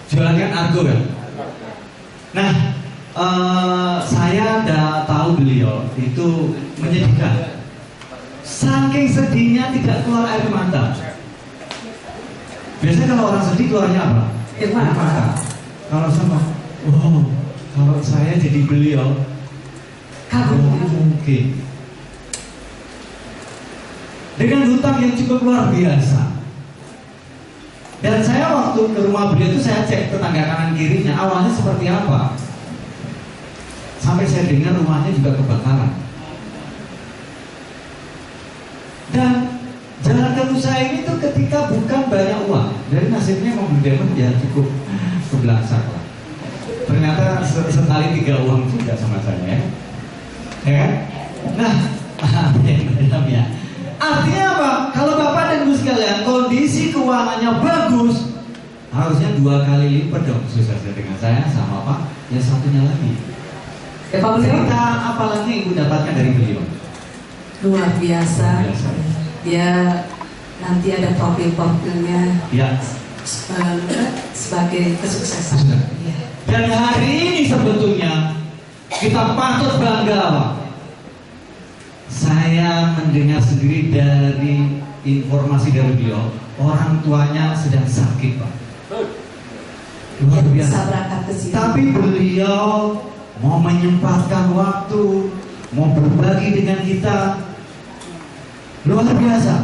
Jualan argo kan. Nah, saya udah tahu beliau itu menyedihkan. Saking sedihnya tidak keluar air mata. Biasanya kalau orang sedih keluarnya apa? Air mata. Kalau sama, wow, kalau saya jadi beliau, kagum mungkin. Dengan hutang yang cukup luar biasa. Dan saya waktu ke rumah beliau itu saya cek tetangga kanan kirinya awalnya seperti apa. Sampai saya dengar rumahnya juga kebakaran. Dan jalan ke usaha ini tuh ketika bukan banyak uang. Jadi nasibnya mobil diamond ya cukup kebelakang lah. Ternyata sekali 3 uang juga sama saya. Ya. Nah, ya. Artinya apa? Kalau Bapak dan Ibu sekalian kondisi keuangannya bagus, harusnya 2 kali lipat dong sukses dengan saya sama Pak. Ya satunya lagi. Cerita apa lagi yang Ibu dapatkan dari beliau? Luar biasa. Dia nanti ada profil-profilnya. Ya. Sebagai kesuksesan. Ya. Dan hari ini sebetulnya kita patut bangga, Pak. Saya mendengar sendiri dari informasi dari beliau, orang tuanya sedang sakit, Pak. Luar biasa. Tapi beliau mau menyempatkan waktu, mau berbagi dengan kita. Luar biasa.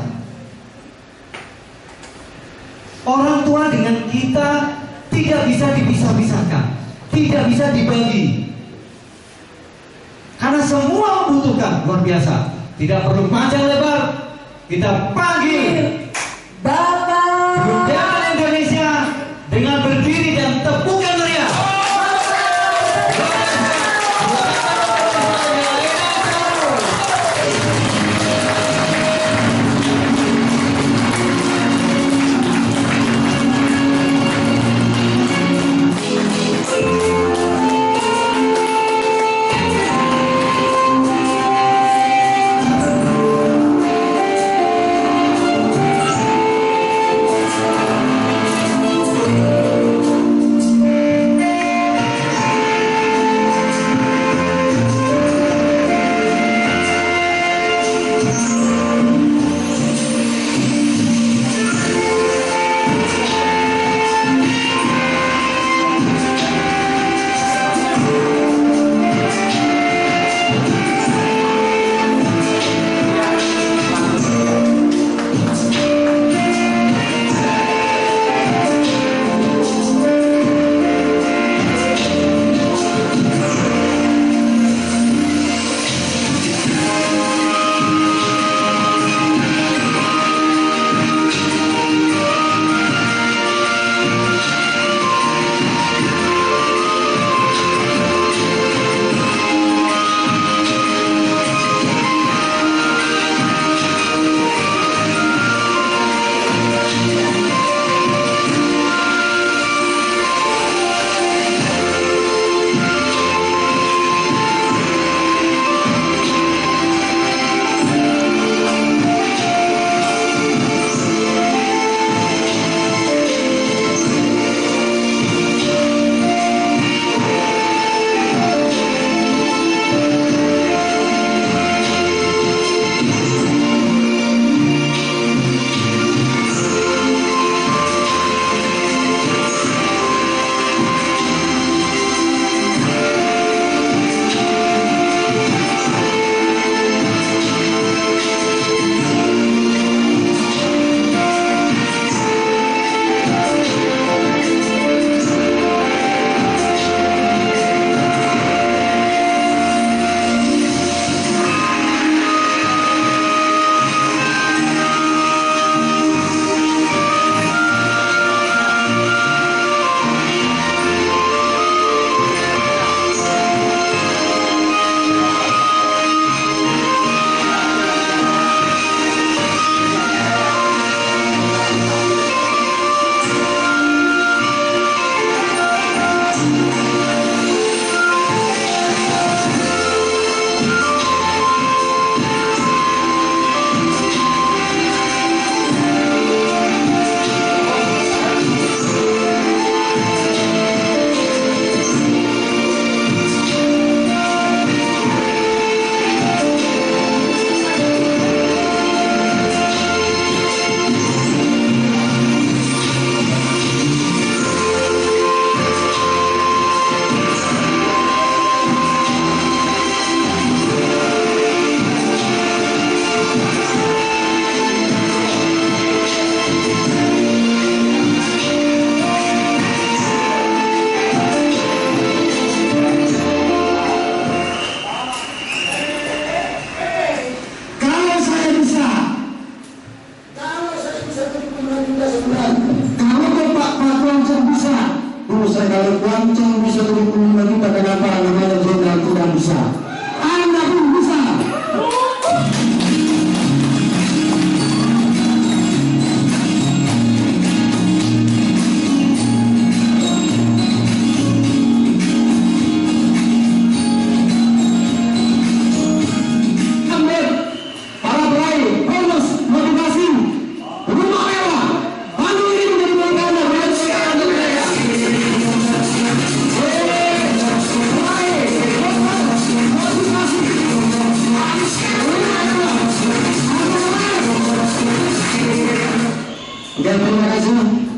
Orang tua dengan kita tidak bisa dipisah-pisahkan, tidak bisa dibagi. Karena semua membutuhkan, luar biasa. Tidak perlu panjang lebar, kita panggil Bapak Budaya Indonesia dengan berdiri dan tepukan meriah. kalau Kuancung bisa 75 juta, kenapa namanya jenderal tidak bisa? Anda pun bisa. Ambil para peraih bonus motivasi rumah mewah. Pagi ini menjadi banggaan dan sekarang dan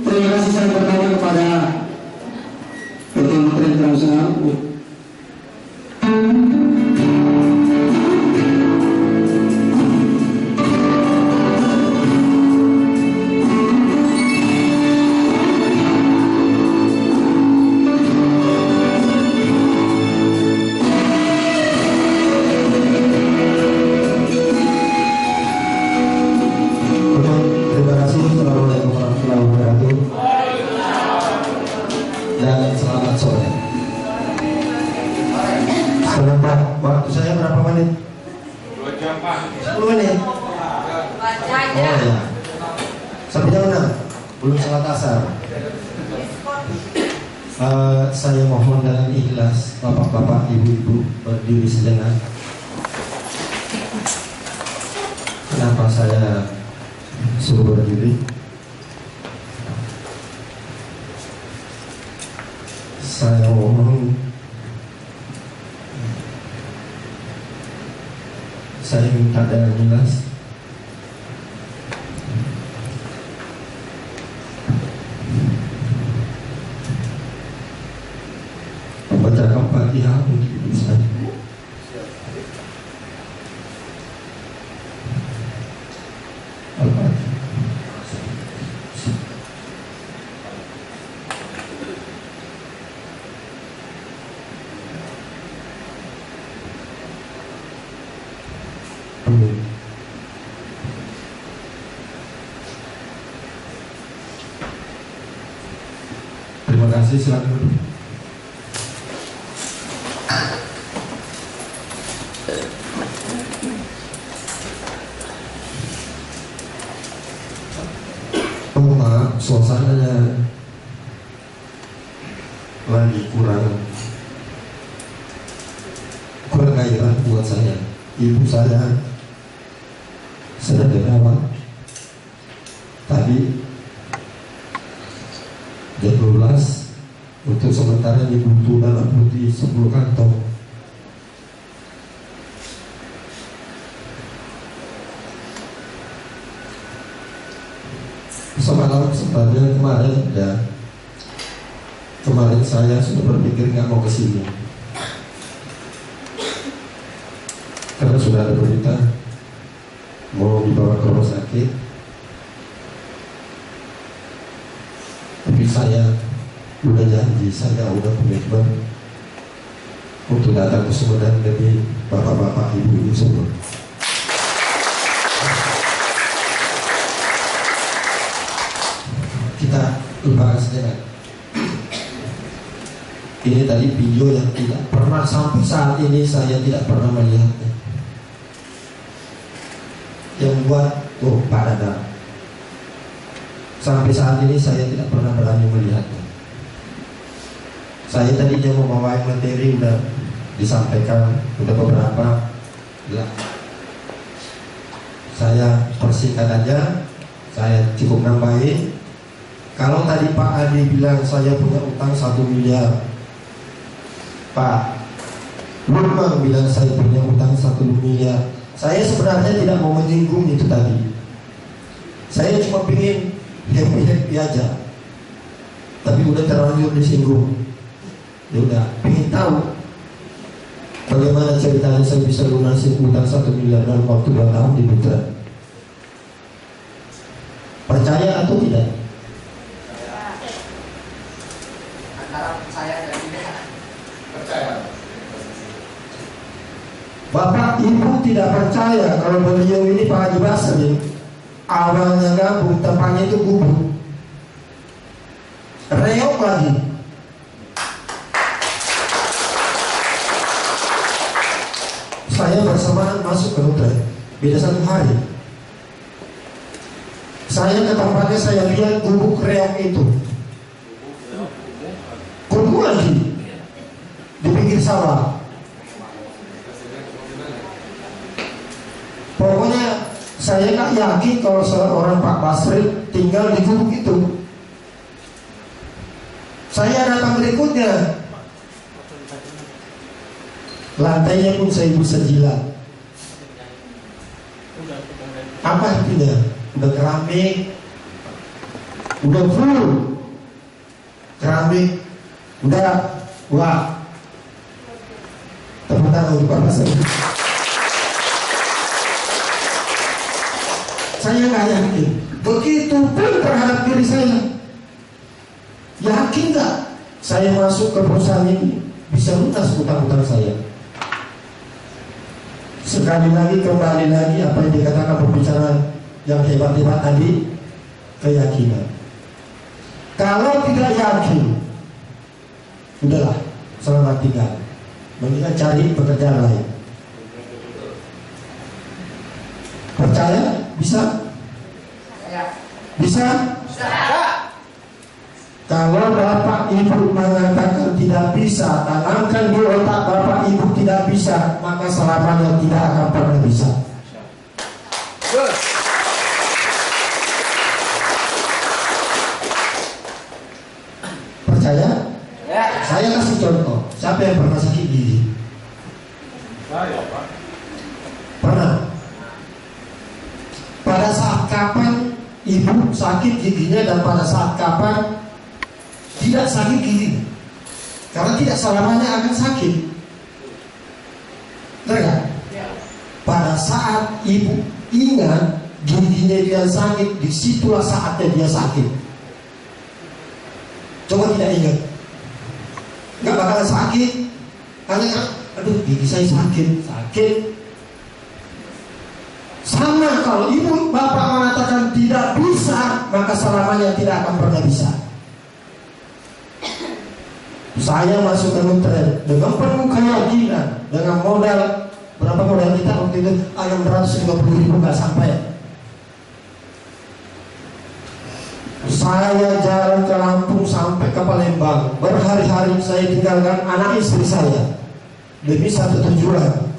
terima kasih saya pertama kepada PT Menteri Internasional. Terima kasih. Assalamualaikum warahmatullahi wabarakatuh. Dan selamat sore. Sekarang Pak, waktu saya berapa menit? 2 jam Pak. 10 menit. Oh ya. Sampai jam 6. Belum salat asar. Saya mohon dengan ikhlas, bapak-bapak, ibu-ibu, berdiri sejenak. Kenapa saya suruh berdiri? Saya mohon, saya minta dengan jelas, membacakan Fatihah untuk ibu saya. Al-Fatihah. Amin. Terima kasih, silakan. Oh maaf, suasananya lagi kurang gairah buat saya. Ibu saya sedang dirawat. Tadi jam 12 untuk sementara dibutuh dalam putih 10 kantong. Semalam sebenarnya kemarin saya sudah berpikir nggak mau kesini karena sudah ada berita mau dibawa ke rumah sakit, tapi saya udah janji, saya udah komitmen untuk datang ke Sumedang demi bapak-bapak, ibu-ibu semua. Kita bahas saja. Ini tadi video yang tidak pernah sampai saat ini saya tidak pernah melihatnya. Yang buat Pak Dadang. Sampai saat ini saya tidak pernah berani melihatnya. Saya tadinya membawa materi udah disampaikan, udah beberapa. Saya persingkat aja. Saya cukup nambahin. Kalau tadi Pak Adi bilang saya punya utang 1 miliar, Pak Nurman bilang saya punya utang 1 miliar. Saya sebenarnya tidak mau menyinggung itu tadi. Saya cuma ingin happy aja. Tapi udah terlanjur disinggung. Ya udah, ingin tahu bagaimana ceritanya saya bisa lunasi utang 1 miliar dalam waktu 2 tahun di Putra. Percaya atau tidak? Bapak Ibu tidak percaya kalau beliau ini Pak Haji Basri nih, awalnya gabung, tempatnya itu gubuk, reok lagi. saya bersamaan masuk ke hotel. Beda 1 hari. Saya ke tempatnya, saya lihat gubuk reok itu. Gubuk lagi di pinggir sawah. Pokoknya saya nggak yakin kalau seorang Pak Basri tinggal di gubuk itu. Saya datang berikutnya, lantainya pun saya bisa jilat. Apa artinya? Udah keramik, udah full keramik, udah wah. Tepuk tangan untuk Pak Basri. Saya nggak yakin. Begitu pun terhadap diri saya. Yakin nggak saya masuk ke perusahaan ini bisa lunas utang-utang saya? Sekali lagi, kembali lagi apa yang dikatakan pembicara yang hebat-hebat tadi, keyakinan. Kalau tidak yakin, udahlah, selamat tinggal. Mendingan cari pekerjaan lain. Percaya? Bisa? Bisa? Kalau Bapak Ibu mengatakan tidak bisa, tanamkan di otak Bapak Ibu tidak bisa, maka selamanya tidak akan pernah bisa. Percaya? Saya kasih contoh. Siapa yang pernah sakit gigi? Saya, Pak. Pernah. Pada saat kapan ibu sakit giginya dan pada saat kapan tidak sakit gigi? Karena tidak selamanya akan sakit. Benar nggak? Pada saat ibu ingat giginya dia sakit, disitulah saatnya dia sakit. Coba tidak ingat, nggak bakalan sakit. Hanya aduh gigi saya sakit. Sama kalau ibu bapak mengatakan tidak bisa, maka selamanya tidak akan pernah bisa. Saya masuk ke Nutren dengan penuh keyakinan, dengan modal berapa modal kita waktu itu? 650.000 nggak sampai. Saya jalan ke Lampung sampai ke Palembang, berhari-hari saya tinggalkan anak istri saya demi satu tujuan,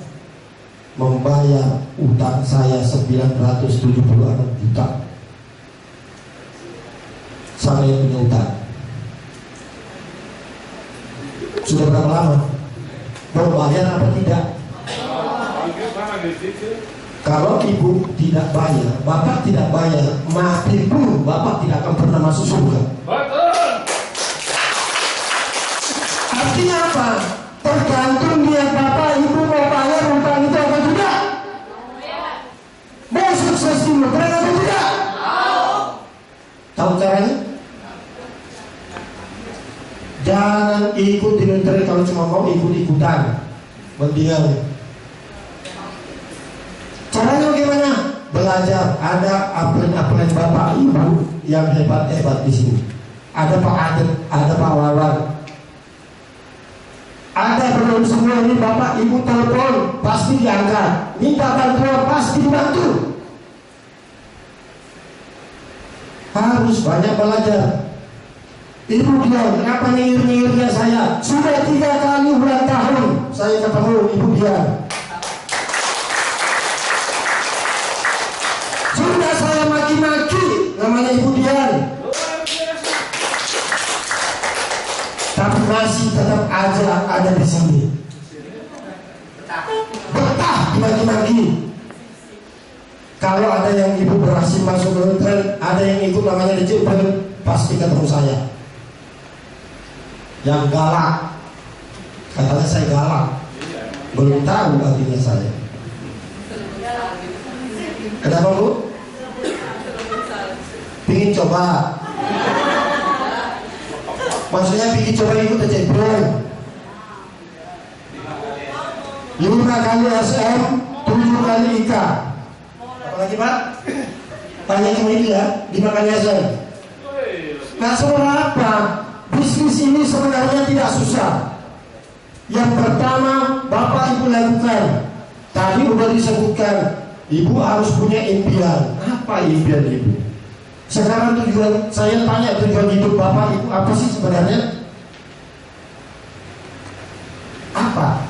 membayar utang saya 976 juta. Saya punya utang. Sudah berapa lama? Mau bayar apa tidak? Kalau ibu tidak bayar, bapak tidak bayar, mati pun bapak tidak akan pernah masuk surga. Artinya apa? Tergantung dia bapak ibu mau bayar utang itu apa tidak? Mau sukses di Nutren atau tidak? Tahu caranya? Jangan ikut di Nutren kalau cuma mau ikut-ikutan. Mendingan. Caranya bagaimana? Belajar. Ada apel-apel bapak ibu yang hebat-hebat di sini. Ada Pak Adit, ada Pak Wawan. Ada belum semua ini bapak ibu telepon pasti diangkat, minta bantuan pasti dibantu. Harus banyak belajar. Ibu bilang, kenapa nyihir-nyihirnya saya? Sudah 3 kali ulang tahun saya ketemu ibu dia. Sudah saya maki-maki namanya ibu Dian, tapi masih tetap aja ada di sini. Betah dimaki-maki. Kalau ada yang ibu berhasil masuk ke Nutren, ada yang ikut namanya dijemput, pasti ketemu saya. Yang galak, katanya saya galak, belum tahu artinya saya. Kenapa bu? Pingin coba? Maksudnya pingin coba ikut kecemplung 5 kali SM, 7 kali IK. Apa lagi pak? Tanya cuma itu ya, 5 kali SM. Nah seberapa? Bisnis ini sebenarnya tidak susah. Yang pertama bapak ibu lakukan, Tadi udah disebutkan, ibu harus punya impian. Apa impian ibu? Sekarang tujuan, saya tanya tujuan hidup bapak ibu apa sih sebenarnya? Apa?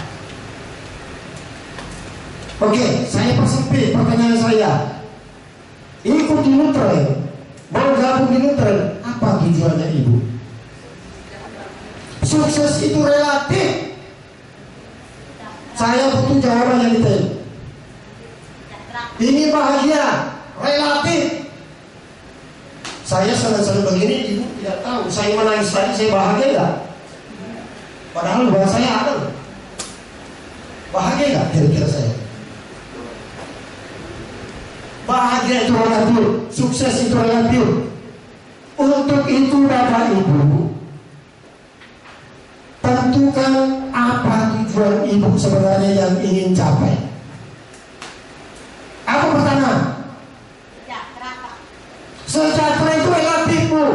Oke, saya persempit pertanyaan saya. Ikut di Nutren, mau gabung di Nutren, apa tujuannya ibu? Sukses itu relatif. Saya butuh jawaban yang detail. Ini bahagia, relatif. Saya senang-senang begini, ibu tidak tahu. Saya menangis tadi, saya bahagia nggak? Padahal bahasa saya ada. Bahagia nggak kira-kira saya? Bahagia itu relatif, sukses itu relatif. Untuk itu Bapak Ibu, tentukan apa tujuan ibu sebenarnya yang ingin capai. Apa pertama? Sejahtera itu relatif, Bu.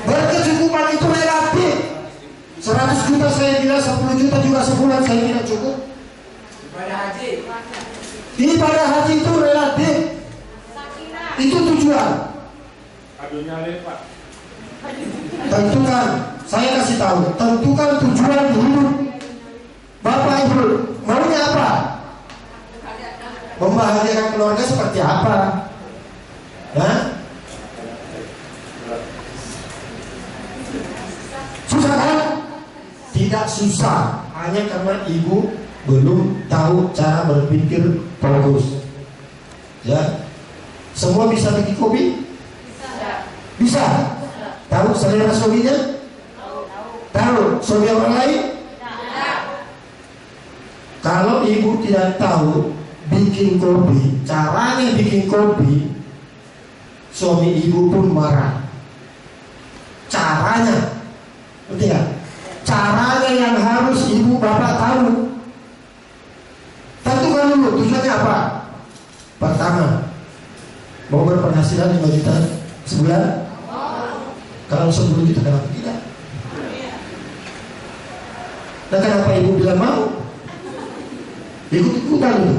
Berkecukupan itu relatif. 100 juta saya bilang, 10 juta juga sebulan saya tidak cukup. Ibadah haji itu relatif. Itu tujuan. Aduhnya Pak. Tentukan, saya kasih tahu, tentukan tujuan hidup Bapak Ibu. Maunya apa? Membahagiakan keluarga seperti apa? Hah? Susah kan? Tidak susah, hanya karena ibu belum tahu cara berpikir fokus. Ya, semua bisa bikin kopi? Bisa. Tahu selera suaminya? Tahu suami orang lain? Kalau ibu tidak tahu bikin kopi, caranya bikin kopi, suami ibu pun marah. Caranya, ngerti nggak? Caranya yang harus ibu bapak tahu. Tentukan dulu tujuannya apa. Pertama, mau berpenghasilan 5 juta sebulan. Kalau 10 juta kenapa tidak? Nah kenapa ibu bilang mau? Ikut-ikutan itu.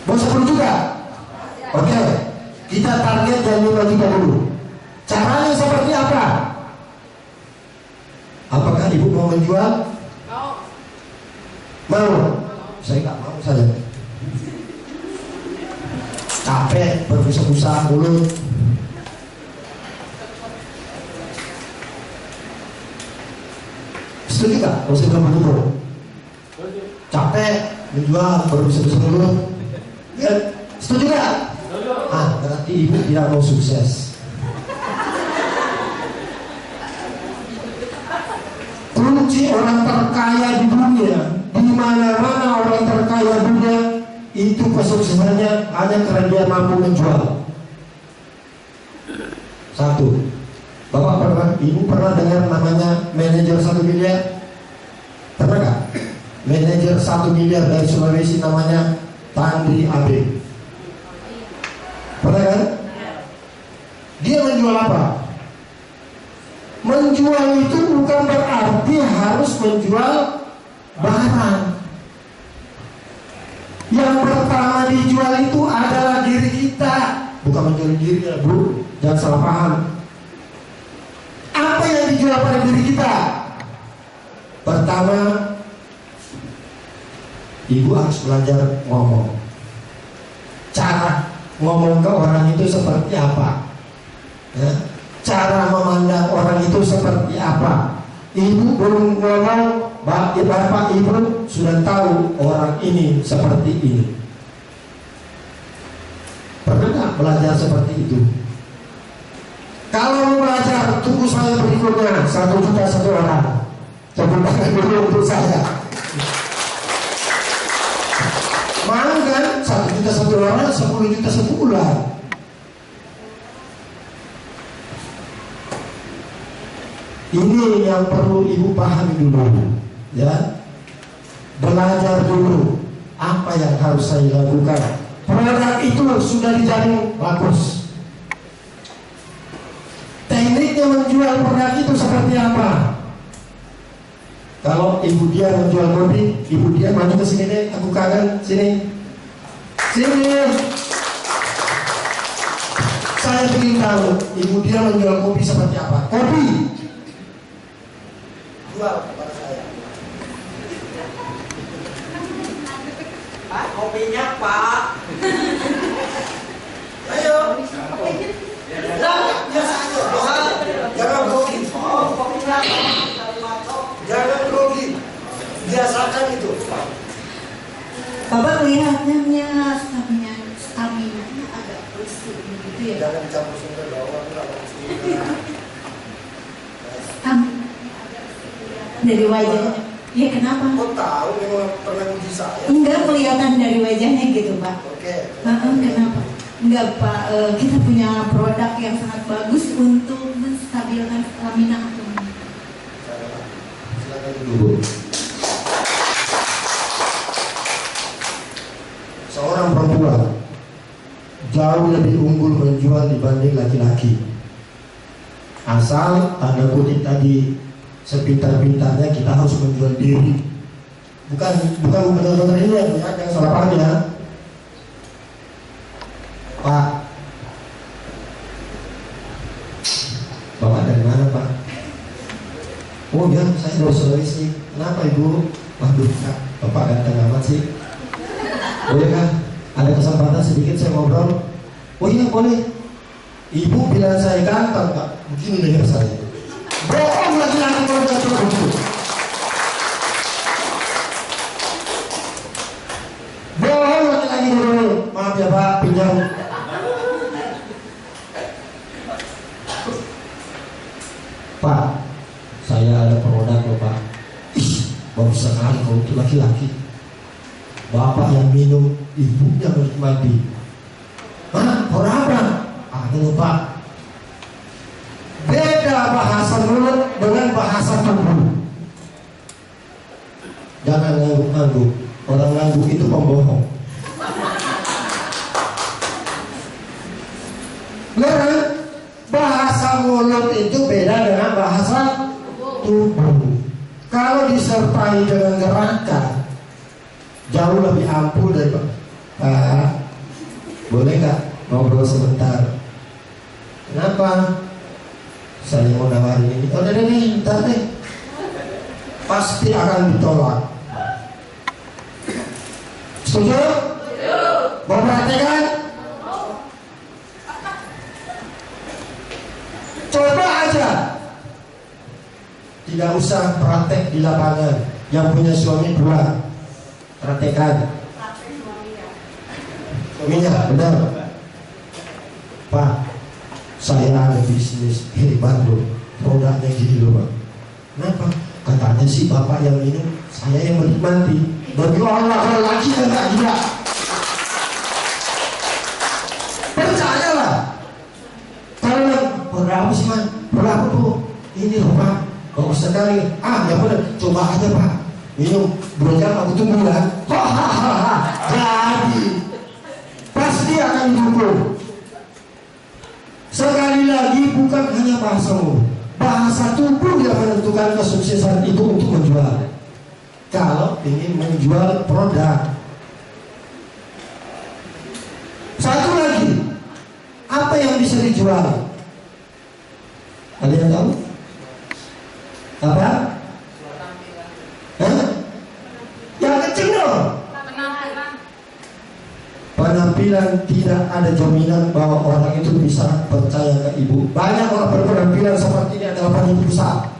Mau 10 juta? Oke, kita target dari 5 juta dulu. Caranya seperti apa? Apakah ibu mau menjual? Mau? Saya nggak mau saja. Capek, berbusa-busa mulut. Setuju nggak? Kalau saya bilang begitu, capek menjual berbusa-busa mulut. Ya, setuju nggak? Ah, berarti ibu tidak mau sukses. Kunci orang terkaya di dunia, di mana-mana orang terkaya dunia itu kesuksesannya hanya karena dia mampu menjual. Satu, bapak pernah, ibu pernah dengar namanya manajer 1 miliar? Pernah nggak? Manajer 1 miliar dari Sulawesi namanya Tandri Abe. Pernah kan? Dia menjual apa? Menjual itu bukan berarti harus menjual barang. Yang pertama dijual itu adalah diri kita, bukan menjual diri ya, Bu. Jangan salah paham. Apa yang dijual pada diri kita? Pertama, ibu harus belajar ngomong. Cara ngomong ke orang itu seperti apa? Ya. Cara memandang orang itu seperti apa? Ibu belum ngomong, bapak ibu sudah tahu orang ini seperti ini. Pernah nggak belajar seperti itu? Kalau mau belajar, tunggu saya berikutnya 1 juta 1 orang. Coba pakai dulu untuk saya. Mau kan? 1 juta 1 orang, 10 juta sebulan. Ini yang perlu ibu pahami dulu, ya. Belajar dulu apa yang harus saya lakukan. Produk itu sudah dijamin bagus. Tekniknya menjual produk itu seperti apa? Kalau ibu dia menjual kopi, ibu dia maju ke sini deh, aku kangen, sini. Saya ingin tahu ibu dia menjual kopi seperti apa. Kopi jual kepada saya. Pak, kopinya Pak. Ayo. Jangan grogi. Jangan grogi. Biasakan itu. Bapak kelihatannya stamina-nya agak lesu gitu ya. Jangan dicampur sumber bawang. Dari wajahnya. Ya kenapa? Kau tahu memang pernah uji saya. Enggak kelihatan dari wajahnya gitu Pak. Oke. Kenapa? Enggak Pak, kita punya produk yang sangat bagus untuk menstabilkan stamina aku. Silakan dulu. Seorang perempuan jauh lebih unggul menjual dibanding laki-laki. Asal tanda kutip tadi, sepintar-pintarnya kita harus menjual diri. Bukan benar-benar ini ya, jangan salah paham ya. Pak, Bapak dari mana Pak? Oh ya, saya dari Sulawesi. Kenapa Ibu? Waduh Kak, Bapak ganteng amat sih. Boleh kah? Ada kesempatan sedikit saya ngobrol? Oh iya boleh. Ibu bilang saya ganteng Pak. Begini leher saya. Bohong laki-laki kalau nggak coba begitu. Bohong laki-laki dulu. Maaf ya Pak, pinjam. Pak, saya ada produk loh Pak. Ih, bagus sekali kalau itu laki-laki. Bapak yang minum, ibunya menikmati. Hah? Apa? Ada loh Pak. Beda bahasa mulut dengan bahasa tubuh. Jangan ngangguk-ngangguk. Orang ngangguk itu pembohong. Karena bahasa mulut itu beda dengan bahasa tubuh. Kalau disertai dengan gerakan, jauh lebih ampuh dari Pak. Boleh nggak ngobrol sebentar? Kenapa? Saya mau nawarin ini. Oh, deh, bentar deh. Pasti akan ditolak. Setuju? Mau perhatikan? Coba aja. Tidak usah praktek di lapangan. Yang punya suami dua, praktekan. Suaminya, benar. Pak, saya ada bisnis hebat loh, produknya gini loh Pak. Kenapa? Katanya sih Bapak yang minum, saya yang menikmati. Bagi Allah kalau lagi kan tak gila. Percayalah. Kalau berapa sih Man? Berapa Bu? Ini loh Pak, bagus sekali. Ya benar, coba aja Pak. Minum 2 jam aku tunggu ya. Hahaha. Jadi pasti akan didukung. Sekali lagi bukan hanya bahasa mulut, bahasa tubuh yang menentukan kesuksesan itu untuk menjual. Kalau ingin menjual produk. Satu lagi, apa yang bisa dijual? Ada yang tahu? Apa? Yang kecil dong. Penampilan tidak ada jaminan bahwa orang itu bisa percaya ke ibu. Banyak orang berpenampilan seperti ini adalah penipu besar.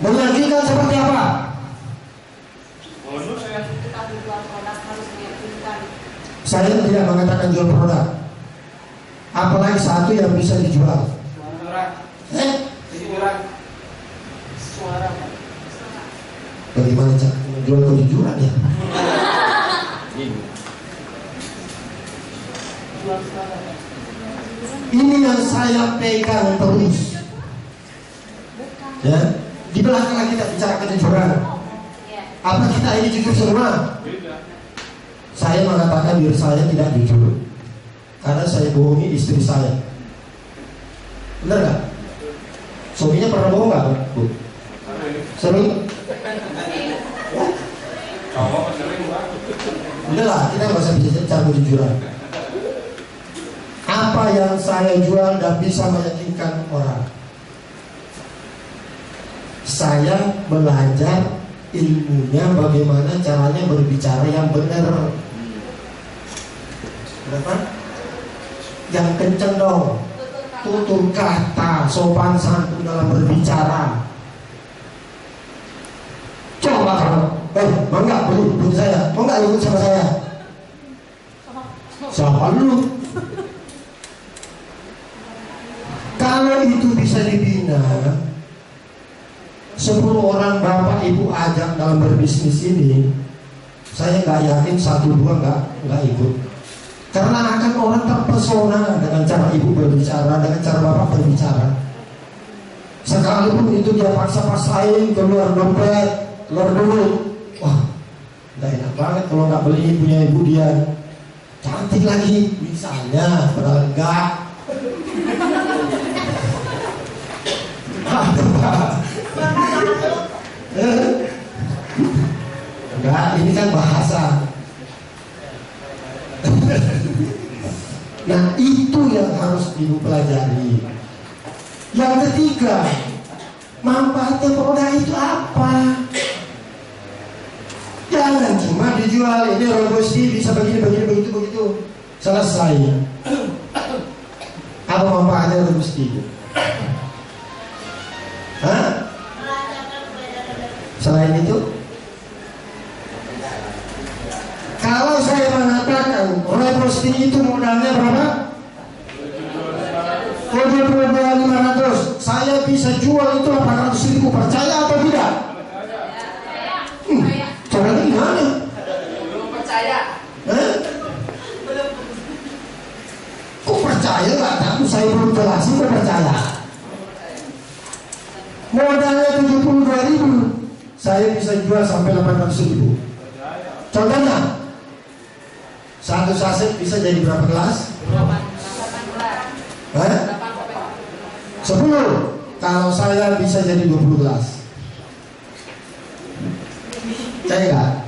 Meyakinkan seperti apa? Bonus ya. Saya tidak mengatakan jual produk. Apalagi satu yang bisa dijual. Suara. Bagaimana cara menjual kejujuran ya? Ini yang saya pegang terus. Ya, di belakang kita bicara kejujuran. Apa kita ini jujur semua? Saya mengatakan diri saya tidak jujur karena saya bohongi istri saya. Benar nggak? Suaminya pernah bohong nggak, Bu? Sering? Kalau sering Pak. Udahlah, kita nggak usah bicara kejujuran. Apa yang saya jual dan bisa meyakinkan orang? Saya belajar ilmunya, bagaimana caranya berbicara yang benar. Kenapa? Yang kenceng dong, tutur kata, sopan santun dalam berbicara. Coba kalau, mau nggak beli saya? Mau nggak ikut sama saya? Siapa lu? Kalau itu bisa dibina, 10 orang bapak ibu ajak dalam berbisnis ini, saya nggak yakin 1-2 nggak ikut. Karena akan orang terpesona dengan cara ibu berbicara, dengan cara bapak berbicara. Sekalipun itu dia paksa-paksain keluar dompet, keluar duit, wah, nggak enak banget kalau nggak beli punya ibu dia. Cantik lagi, misalnya, padahal enggak. Enggak, ini kan bahasa. Nah, itu yang harus ibu pelajari. Yang ketiga, manfaatnya produk itu apa? Jangan cuma dijual ini robusti bisa begini begitu. Selesai. Apa manfaatnya robusti itu? Hah? Selain itu, kalau saya mengatakan robusti itu modalnya berapa? 72.500. Saya bisa jual itu 800.000. Percaya atau tidak? Caranya gimana? Belum percaya. Kok percaya nggak tahu? Saya belum jelasin kok percaya. Modalnya 72.000, saya bisa jual sampai 800.000. Contohnya, satu saset bisa jadi berapa gelas? 10. Kalau saya bisa jadi 20 gelas. Saya enggak.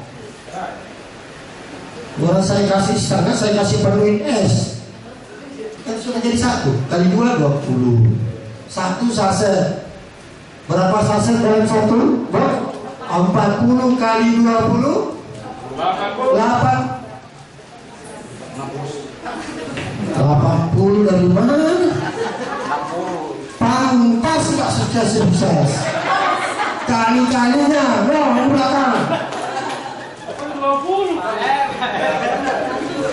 Orang saya kasih setengah, saya kasih penuhin es, kan sudah jadi 1 kali 2 20. 1 saset. Berapa saset dalam 1? 40 kali 20 8. 80 dari mana? Pantas gak sukses. Kali-kalinya, di belakang.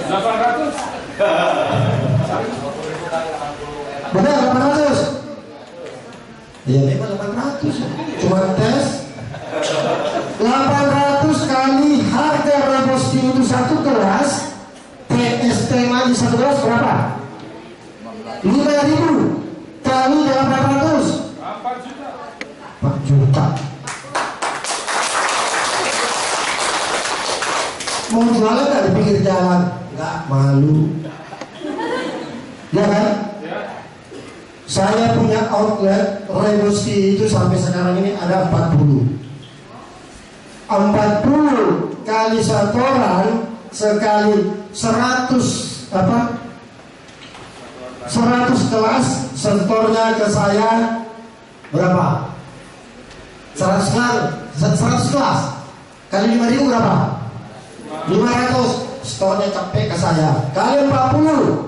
800. Benar 800. Ya memang 800. Cuma tes. 800 kali harga robusti itu 1 gelas. TST manis 1 gelas berapa? 5.000 kali 800. 4 juta. Mau jualan nggak di pinggir jalan? Nggak, malu. Ya kan? Saya punya outlet robusti itu sampai sekarang ini ada 40. 40 kali 1 orang sekali 100 100 gelas, setornya ke saya berapa? 100 gelas kali 5.000 berapa? 500. Setornya cepet ke saya kali 40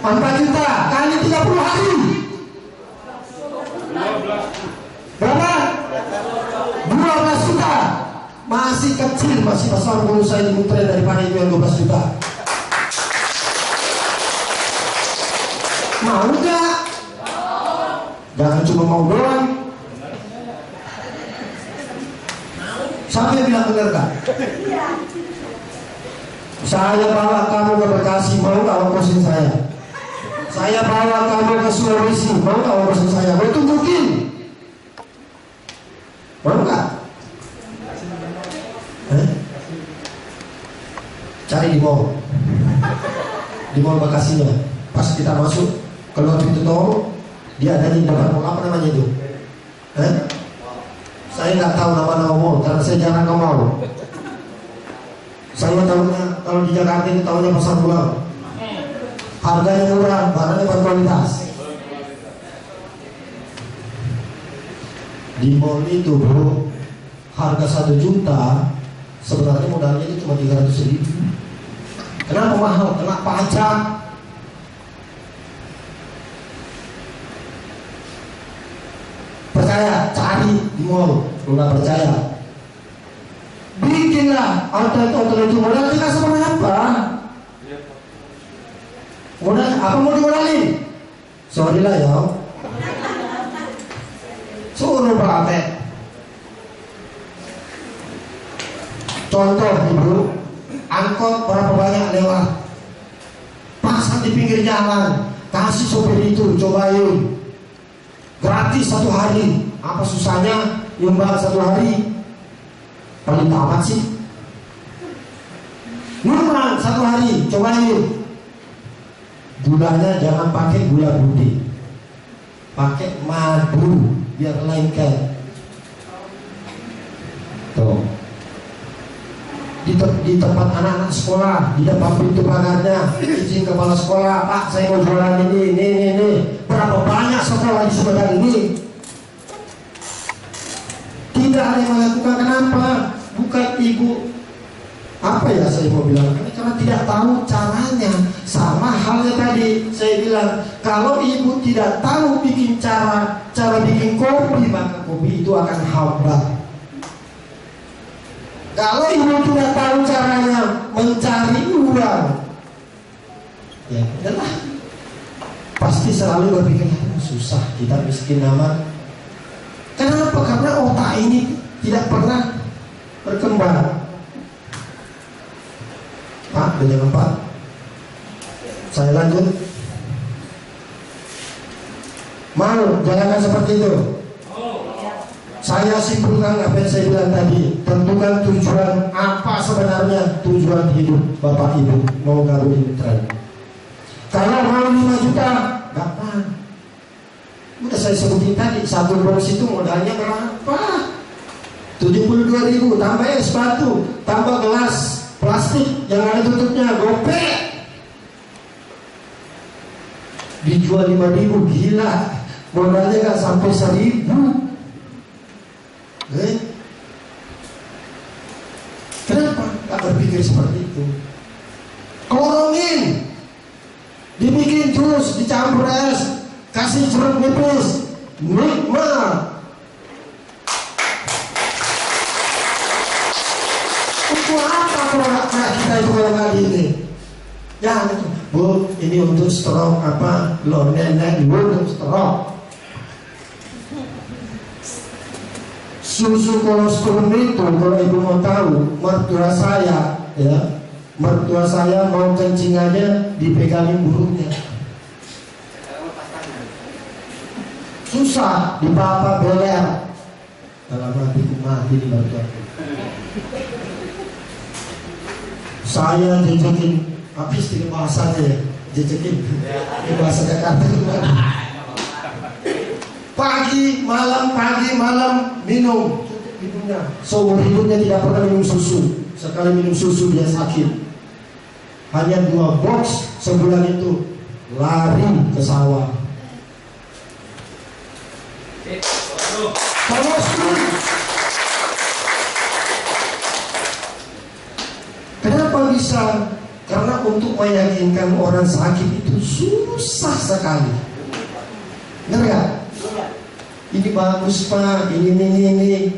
4 juta kali 30 hari berapa? 12 juta. Masih kecil, masih besar kalau saya dimuterin daripada itu yang 12 juta. Mau gak? Jangan cuma mau doang. Siapa yang bilang benar gak? Saya bawa kamu ke Bekasi, mau gak ongkosin saya? Saya bawa kamu ke Sulawesi, mau gak ongkosin saya? Mau tunjukin? Mau gak? Cari di mall Bekasinya. Pas kita masuk keluar pintu tol, dia ada di depan mall, apa namanya itu? Saya nggak tahu nama-nama mall karena saya jarang ke mall. Saya tahunya kalau di Jakarta ini tahunya pasar pulau. Harganya murah, barangnya berkualitas. Di mall itu bro, harga 1 juta sebenarnya modalnya itu cuma 300.000. Kenapa mahal? Kena pajak. Percaya, cari di mall. Kalau nggak percaya, bikinlah outlet itu. Modal kita sebenarnya apa? Modal apa mau dimodalin? Sorry lah ya. Suruh pakai. Contoh ibu, angkot berapa banyak lewat, pasang di pinggir jalan, kasih sopir itu cobain, gratis 1 hari. Apa susahnya nyumbang 1 hari? Paling tamat sih. Nyumbang 1 hari, cobain. Gulanya jangan pakai gula putih, pakai madu biar lengket. Tuh. Di tempat anak-anak sekolah, di depan pintu pagarnya, izin kepala sekolah, Pak saya mau jualan ini. Berapa banyak sekolah di Sumedang ini tidak ada yang melakukan. Kenapa? Bukan ibu, apa ya saya mau bilang, karena tidak tahu caranya. Sama halnya tadi saya bilang, kalau ibu tidak tahu bikin cara bikin kopi, maka kopi itu akan hambar. Kalau ibu tidak tahu caranya mencari uang, ya udahlah, pasti selalu berpikir susah, kita miskin amat. Kenapa? Karena otak ini tidak pernah berkembang. Pak, jangan Pak. Saya lanjut. Mau jalankan seperti itu? Saya simpulkan apa yang saya bilang tadi. Tentukan tujuan apa sebenarnya tujuan hidup Bapak Ibu mau gabung di tren. Kalau mau 5 juta, gampang. Udah saya sebutin tadi, 1 box itu modalnya berapa? 72.000, tambah es batu, tambah gelas plastik yang ada tutupnya, gopek. Dijual 5.000, gila. Modalnya gak sampai 1.000. Kenapa gak berpikir seperti itu? Korongin, dibikin jus, dicampur es, kasih jeruk nipis, nikmat. Untuk apa produk kita itu kalau nggak ini? Ya itu, Bu, ini untuk stroke apa? Lo nenek untuk stroke. Susu kolostrum itu kalau ibu mau tahu, mertua saya mau kencing aja dipegangin burungnya. Susah, dipapa beler. Dalam hatiku mati di mertua. Saya jejekin, apa istilah bahasanya ya? Jejekin, ini bahasa Jakarta. Pagi malam minum minumnya. Seumur hidupnya tidak pernah minum susu. Sekali minum susu dia sakit. Hanya 2 box sebulan itu, lari ke sawah. Kenapa bisa? Karena untuk meyakinkan orang sakit itu susah sekali. Benar gak? Ini bagus Pak, ini.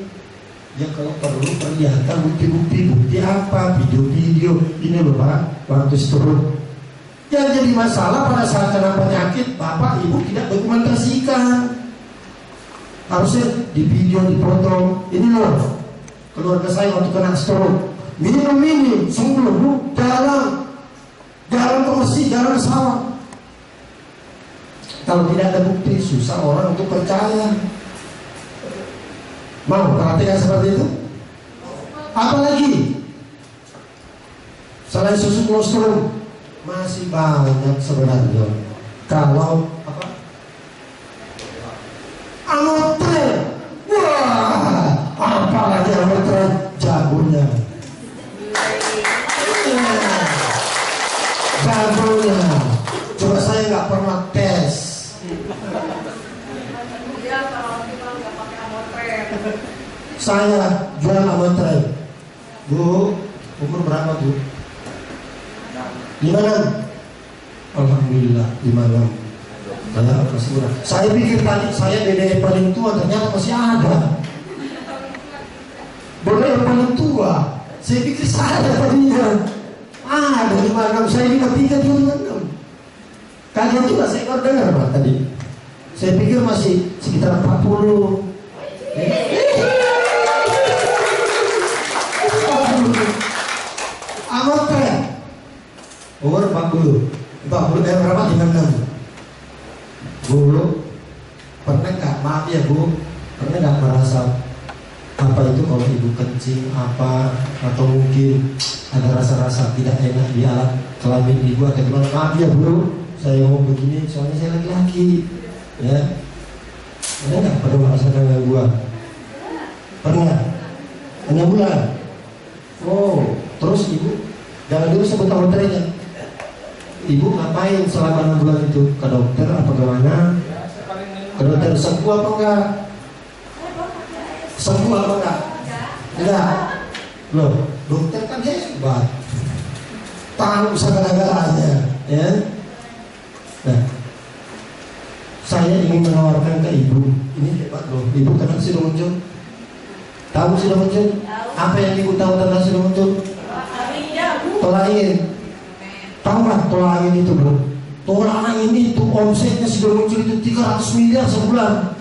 Ya kalau perlu perlihatkan bukti apa, video. Ini loh Pak, waktu stroke. Yang jadi masalah pada saat kena penyakit, Bapak Ibu tidak dokumentasikan. Harusnya di video, dipotong. Ini loh, keluarga saya waktu kena stroke, minum ini, sembuh, jalan ke masjid, jalan ke sawah. Kalau tidak ada bukti, susah orang untuk percaya. Mau perhatikan seperti itu? Apalagi selain susu kolostrum, masih banyak sebenarnya. Kalau apa? Anotre, taunya. Coba saya nggak pernah tes. Iya, kalau kita nggak pakai amotren. Saya jual amotren. Bu, umur berapa bu? 56. Alhamdulillah 56. Saya masih muda. Saya pikir tadi saya dede paling tua, ternyata masih ada. Dede yang paling tua. Saya pikir saya tadinya. Ada 56. Saya 53 dia 56. Kaget juga saya baru dengar Pak tadi. Saya pikir masih sekitar 40. Amotren umur 40 berapa? 56. Bu, pernah nggak, maaf ya bu, pernah nggak merasa apa itu kalau ibu kencing apa, atau mungkin ada rasa-rasa tidak enak di alat kelamin ibu atau gimana? Maaf ya bu, saya ngomong begini soalnya saya laki-laki, ya. Pernah nggak pernah merasakan gangguan? Pernah? 6 bulan? Oh, terus ibu jangan dulu sebut amotrennya. Ibu ngapain selama 6 bulan itu? Ke dokter apa gimana? Ke dokter sembuh apa enggak? Sembuh apa enggak? Enggak. Loh, dokter kan hebat. Tahu segala-galanya, ya. Nah, saya ingin menawarkan ke ibu, ini hebat loh. Ibu kenal Sidomuncul? Tahu Sidomuncul? Apa yang ibu tahu tentang Sidomuncul? Tolak tahu nggak tolak angin itu bro? Tolak angin itu omsetnya sudah muncul itu 300 miliar sebulan.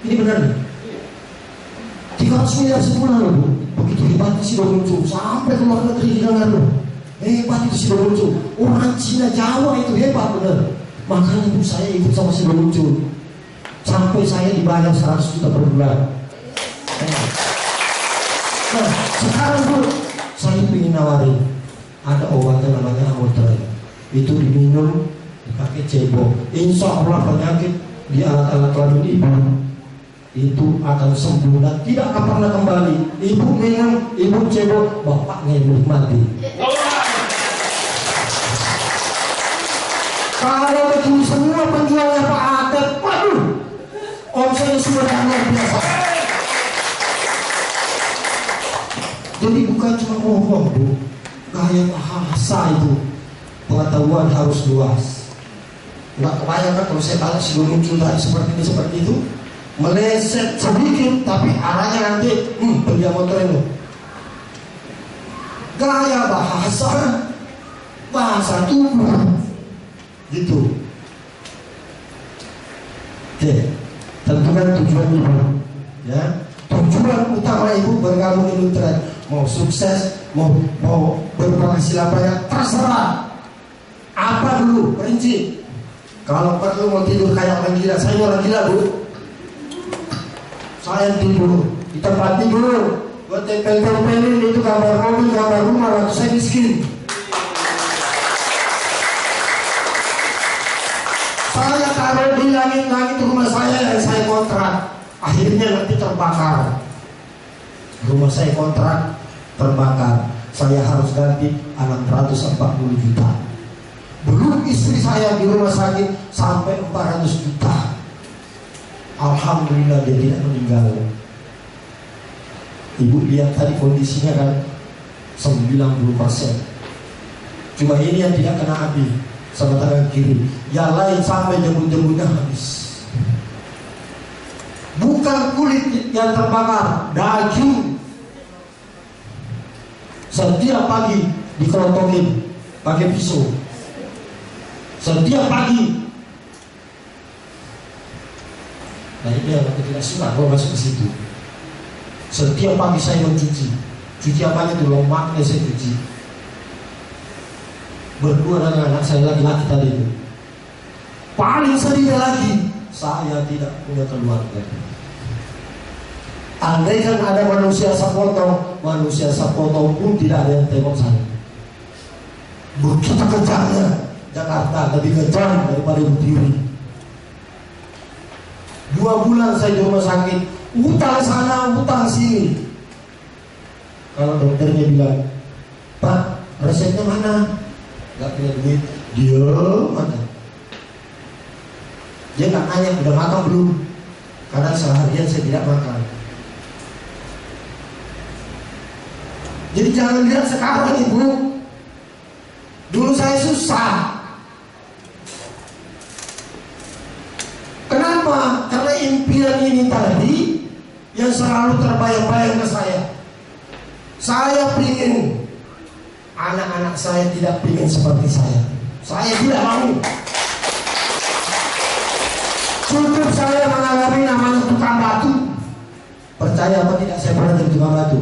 Ini benar nih? 300 miliar sebulan loh bro. Begitu hebatnya sudah muncul sampai ke luar negeri dengar loh. Hebat itu sudah muncul. Orang Cina Jawa itu hebat benar. Makanya bu saya ikut sama sudah muncul. Sampai saya dibayar 100 juta per bulan. Nah sekarang bu saya ingin nawarin, ada obat yang namanya amotren. Itu diminum, dipakai cebok. Insya Allah penyakit di alat-alat kelamin ibu itu akan sembuh dan tidak akan pernah kembali. Ibu minum, ibu cebok, bapak ngemuk mati. Kalau begitu semua penjualnya Pak Adep, waduh, omsetnya sudah luar biasa. Jadi bukan cuma ngomong bu, gaya bahasa itu pengetahuan harus luas. Nggak kebayang kan kalau saya tanya sebelum muncul tadi seperti itu, meleset sedikit tapi arahnya nanti pendiam motor itu. Gaya bahasa tubuh gitu. Oke, tentukan tujuan ibu, ya. Tujuan utama ibu bergabung di Lutera. Mau sukses, mau berpenghasilan banyak, terserah. Apa dulu, perinci. Kalau perlu mau tidur kayak orang gila, saya orang gila bu. Saya tidur di tempat tidur, buat tempel-tempelin itu gambar mobil, gambar rumah, waktu saya miskin. Saya taruh di langit-langit rumah saya yang saya kontrak. Akhirnya nanti terbakar. Rumah saya kontrak terbakar, saya harus ganti 640 juta. Belum istri saya di rumah sakit sampai 400 juta. Alhamdulillah dia tidak meninggal. Ibu lihat tadi kondisinya kan 90%. Cuma ini yang tidak kena api sama tangan kiri. Yang lain sampai jembut-jembutnya habis. Bukan kulit yang terbakar, daging. Setiap pagi dikerotokin pakai pisau. Setiap pagi. Nah ini yang aku tidak suka kalau masuk ke situ. Setiap pagi saya mencuci. Cuci apanya itu lemaknya saya cuci. Berdua dengan anak saya laki-laki tadi itu. Paling sedih lagi, saya tidak punya keluarga. Andai kan ada manusia sapotong pun tidak ada yang tengok saya. Begitu kejamnya Jakarta, lebih kejam daripada Butiri. 2 bulan saya di rumah sakit, utang sana, utang sini. Kalau dokternya bilang, Pak, resepnya mana? nggak punya duit, diam aja. Dia nggak nanya udah makan belum, karena seharian saya tidak makan. Jadi jangan lihat sekarang ibu, dulu saya susah. Kenapa? Karena impian ini tadi yang selalu terbayang-bayang ke saya. Saya ingin anak-anak saya tidak ingin seperti saya. Saya tidak mau. Cukup saya mengalami namanya tukang batu. Percaya apa tidak, saya pernah jadi tukang batu.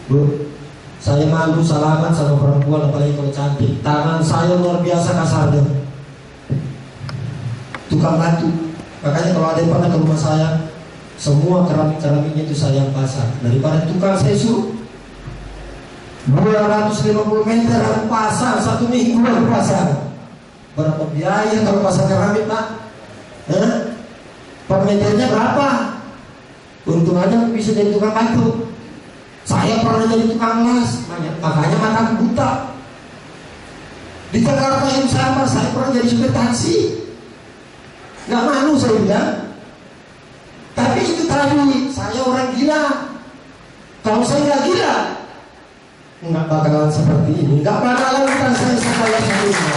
Bu, saya malu salaman sama perempuan apalagi kalau cantik. Tangan saya luar biasa kasarnya. Tukang batu. Makanya kalau ada yang pernah ke rumah saya, semua keramik-keramiknya itu saya yang pasang. Daripada tukang saya suruh 250 meter aku pasang, 1 minggu aku pasang. Berapa biaya kalau pasang keramik, Pak? Per meternya berapa? Untung aja bisa jadi tukang batu. Saya pernah jadi tukang las, makanya mataku buta. Di Jakarta yang sama saya pernah jadi supir taksi. Gak malu saya bilang. Tapi itu tadi, saya orang gila. Kalau saya gak gila, nggak bakalan seperti ini. Nggak bakalan saya sekaya ini.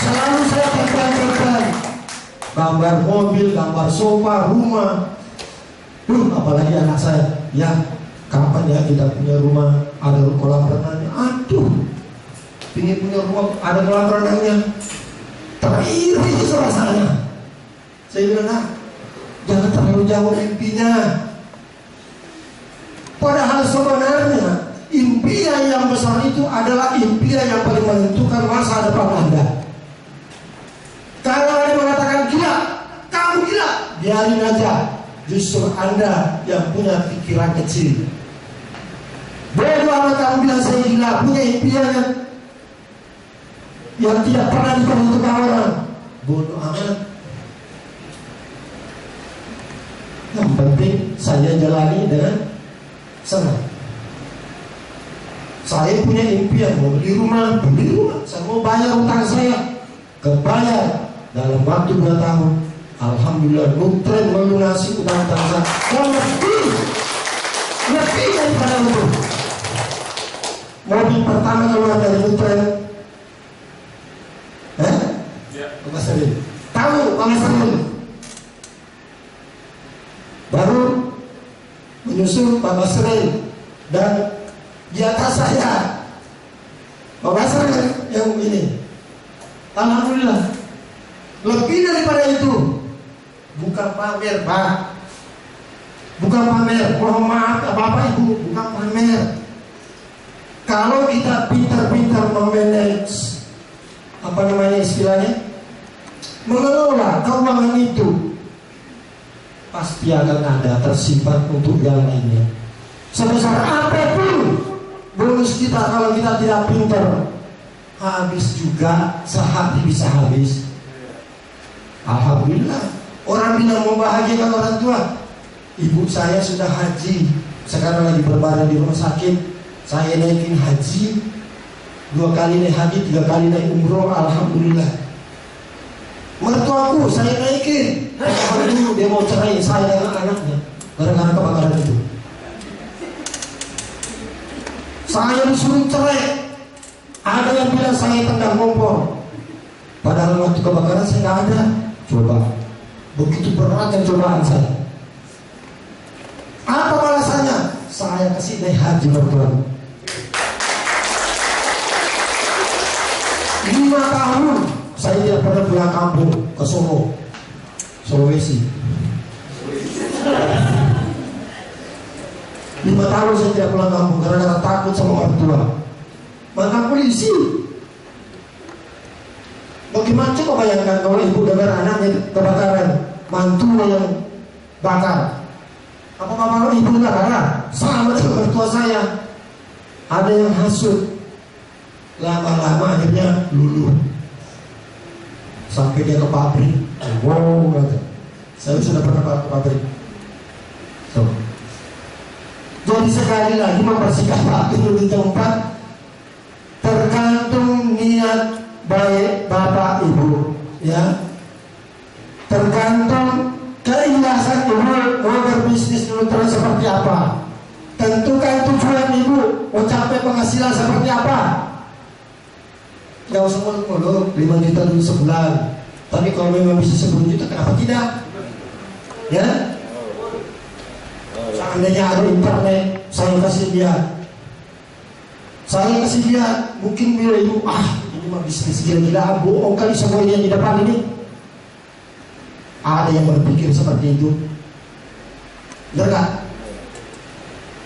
Selalu saya terbang-terbang, gambar mobil, gambar sofa, rumah. Apalagi anak saya, ya kapan ya kita punya rumah ada kolam renangnya? Aduh, ingin punya rumah ada kolam renangnya, teriri rasanya. Saya bilang, jangan terlalu jauh mimpinya. Padahal sebenarnya impian yang besar itu adalah impian yang paling menentukan masa depan Anda. Kalau ada yang mengatakan gila, kamu gila, biarin aja. Justru Anda yang punya pikiran kecil. Bodoh amat kamu bilang saya gila, punya impian yang tidak pernah diperhitungkan orang. Bodoh amat. Yang penting saya jalani dengan senang. Saya punya impian mau beli rumah. Saya mau bayar utang saya, kebayar dalam waktu 2 tahun. Alhamdulillah, Nutren melunasi utang-utang saya. Dan lebih daripada itu. Mobil pertama keluar dari Nutren, Pak Masrin. Tahu Pak Masrin? Baru menyusul Pak Masrin dan di atas saya Pak Masrin yang ini. Alhamdulillah. Lebih daripada itu. Bukan pamer, Pak. Bukan pamer. Mohon maaf, Bapak Ibu, bukan pamer. Kalau kita pintar-pintar memanage, apa namanya istilahnya, mengelola keuangan itu, pasti akan ada tersimpan untuk yang lainnya. Sebesar apapun bonus kita, kalau kita tidak pintar, habis juga, sehari bisa habis. Alhamdulillah. Orang bilang mau bahagiakan orang tua. Ibu saya sudah haji, sekarang lagi berbaring di rumah sakit. Saya naikin haji 2 kali naik haji, 3 kali naik umroh. Alhamdulillah. Mertuaku saya naikin. Kalau dulu dia mau cerai saya dengan anaknya gara-gara kebakaran itu. Saya disuruh cerai. Ada yang bilang saya tendang kompor, padahal waktu kebakaran saya nggak ada. Coba, begitu beratnya cobaan saya. Apa balasannya? Saya kasih naik haji mertua. 5 tahun saya tidak pernah pulang kampung ke Solo, Sulawesi. 5 tahun saya tidak pulang kampung karena takut sama mertua. Maka polisi. Bagaimana coba bayangkan kalau ibu dengar anaknya kebakaran, mantunya yang bakar. Apa bapak ibu nggak marah? Sama dengan mertua saya. Ada yang hasut. Lama-lama akhirnya luluh. Sampai dia ke pabrik. Wow, kata. Saya sudah pernah ke pabrik. So. Jadi sekali lagi membersihkan waktu di tempat niat baik Bapak Ibu, ya. Tergantung keikhlasan Ibu mau berbisnis Nutren seperti apa. Tentukan tujuan Ibu mau capai penghasilan seperti apa. Gak usah muluk-muluk 5 juta dulu sebulan. Tapi kalau memang bisa 10 juta kenapa tidak? Ya. Seandainya ada internet, saya kasih lihat. Saya kasih lihat, mungkin bila Ibu, ini mah bisnis gila-gilaan, bohong kali semuanya di depan ini. Ada yang berpikir seperti itu. Benar gak?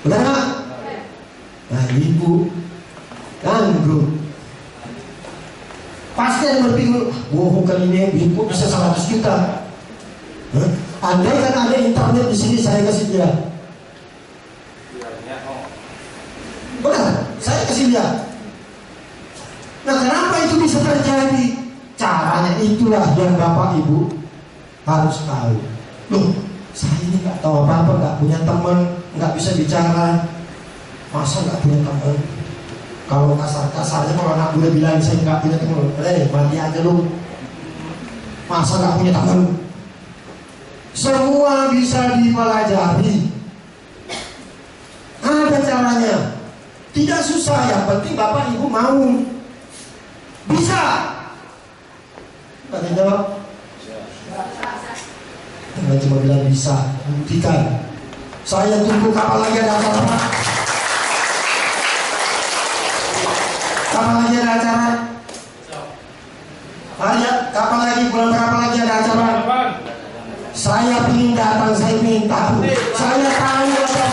Benar gak? Nah Ibu ganggu. Pasti ada yang berpikir, bohong kali ini Ibu bisa 100 juta. Andai kan ada internet di sini, saya kasih lihat. Benar, saya kasih lihat. Nah kenapa itu bisa terjadi? Caranya itulah yang Bapak Ibu harus tahu. Loh, saya ini nggak tahu apa-apa, nggak punya teman, nggak bisa bicara. Masa nggak punya teman? Kalau kasar-kasarnya kalau anak gue bilang saya nggak punya teman, mati aja lu. Masa nggak punya teman? Semua bisa dipelajari. Ada caranya. Tidak susah, yang penting Bapak Ibu mau. Bisa. Pak jawab. Jangan cuma bilang bisa, buktikan. Saya tunggu kapan lagi ada acara. Kapan lagi ada acara? Ayat, kapan lagi, bulan berapa lagi ada acara? Saya ingin datang, saya ingin tahu. Saya tahu apa-apa.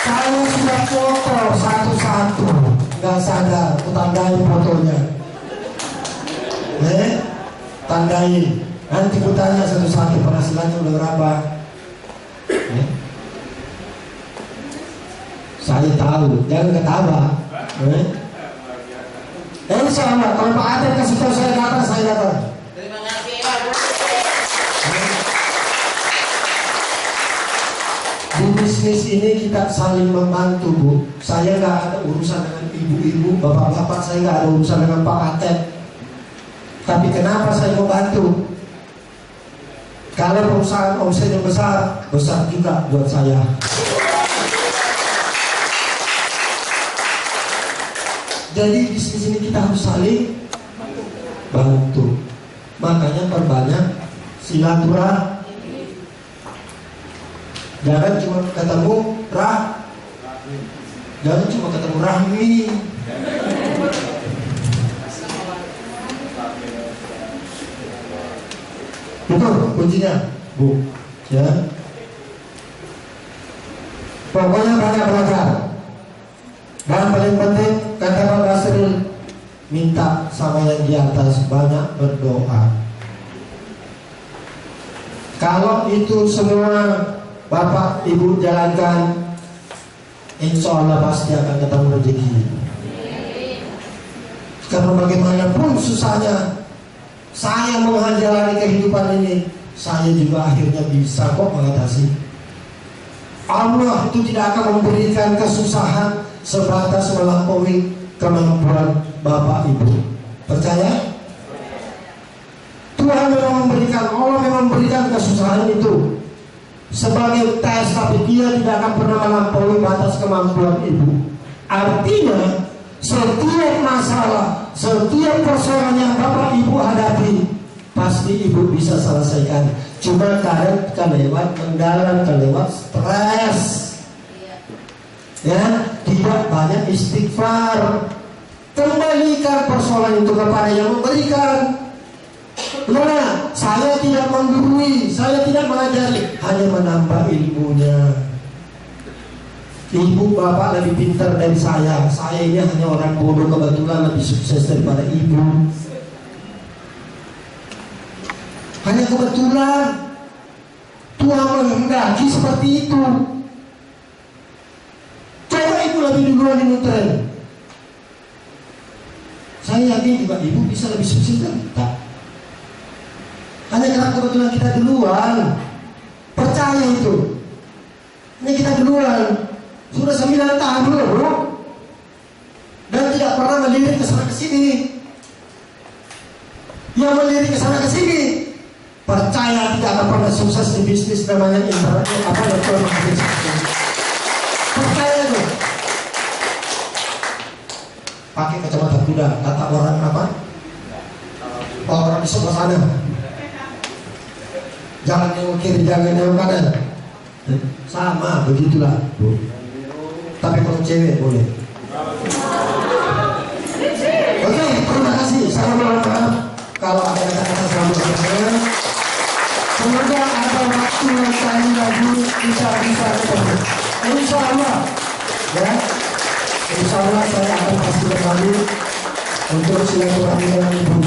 Saya sudah foto satu-satu, nggak sadar, tandai fotonya. Tandai. Nanti kutanya satu-satu penghasilannya udah berapa. Saya tahu, jangan ketawa. Insya Allah, kalau Pak Aten kasih tahu saya datang, saya datang. Terima kasih Pak. Di bisnis ini kita saling membantu, Bu. Saya nggak ada urusan dengan ibu-ibu, bapak-bapak. Saya nggak ada urusan dengan Pak Aten. Tapi kenapa saya membantu? Kalau perusahaan omsetnya besar, besar juga buat saya. Jadi bisnis ini kita harus saling bantu. Makanya perbanyak silaturahmi. Jangan cuma ketemu jangan cuma ketemu rahmi. Itu kuncinya, Bu. Ya. Pokoknya banyak belajar. Dan paling penting kata Pak Basril, minta sama yang di atas, banyak berdoa. Kalau itu semua Bapak Ibu jalankan, insya Allah pasti akan ketemu rezeki. Karena bagaimanapun susahnya saya menjalani kehidupan ini, saya juga akhirnya bisa kok mengatasi. Allah itu tidak akan memberikan kesusahan sebatas melampaui kemampuan Bapak Ibu. Percaya? Tuhan memang memberikan, Allah memang memberikan kesusahan itu sebagai tes, tapi dia tidak akan pernah melampaui batas kemampuan Ibu. Artinya setiap masalah, setiap persoalan yang Bapak Ibu hadapi, pasti Ibu bisa selesaikan. Cuma kadang kelewat mendalam, kelewat stres, ya, tidak banyak istighfar. Kembalikan persoalan itu kepada yang memberikan. Nah, saya tidak menggurui, saya tidak mengajari, hanya menambah ilmunya. Ibu bapak lebih pintar dari saya ini hanya orang bodoh, kebetulan lebih sukses daripada ibu. Hanya kebetulan Tuhan menghendaki seperti itu. Coba ibu lebih duluan di Nutren, saya yakin juga ibu bisa lebih sukses dari kita. Hanya karena kebetulan kita duluan. Percaya itu. Ini kita duluan. Sudah 9 tahun dulu, bro. sini, yang melirik ke sana ke sini, percaya tidak akan pernah sukses di bisnis namanya internet apa network marketing. Percaya itu. Pakai kacamata kuda, kata orang apa? Orang di sebelah sana. Jangan yang kiri, jangan yang kanan. Sama begitulah, Bu. Tapi kalau cewek boleh. Oke, terima kasih. Saya mohon maaf kalau ada kata-kata selamat. Semoga ada waktu yang lain lagi bisa ketemu. Insya Allah, ya. Insya Allah saya akan pasti kembali untuk silaturahmi dengan Ibu.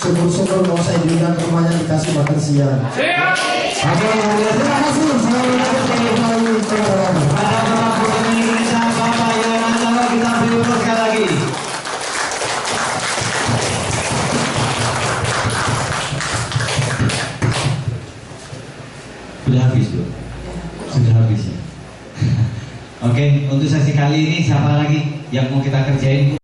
Syukur-syukur kalau saya diundang ke rumahnya dikasih makan siang. Siap. Terima kasih. Assalamualaikum warahmatullahi wabarakatuh. Pada Bapak Gubernur Indonesia, Bapak Yohan Antara, kita beri tepuk sekali lagi. Sudah habis, Bu. Sudah habis ya. Oke, untuk sesi kali ini siapa lagi yang mau kita kerjain, Bu?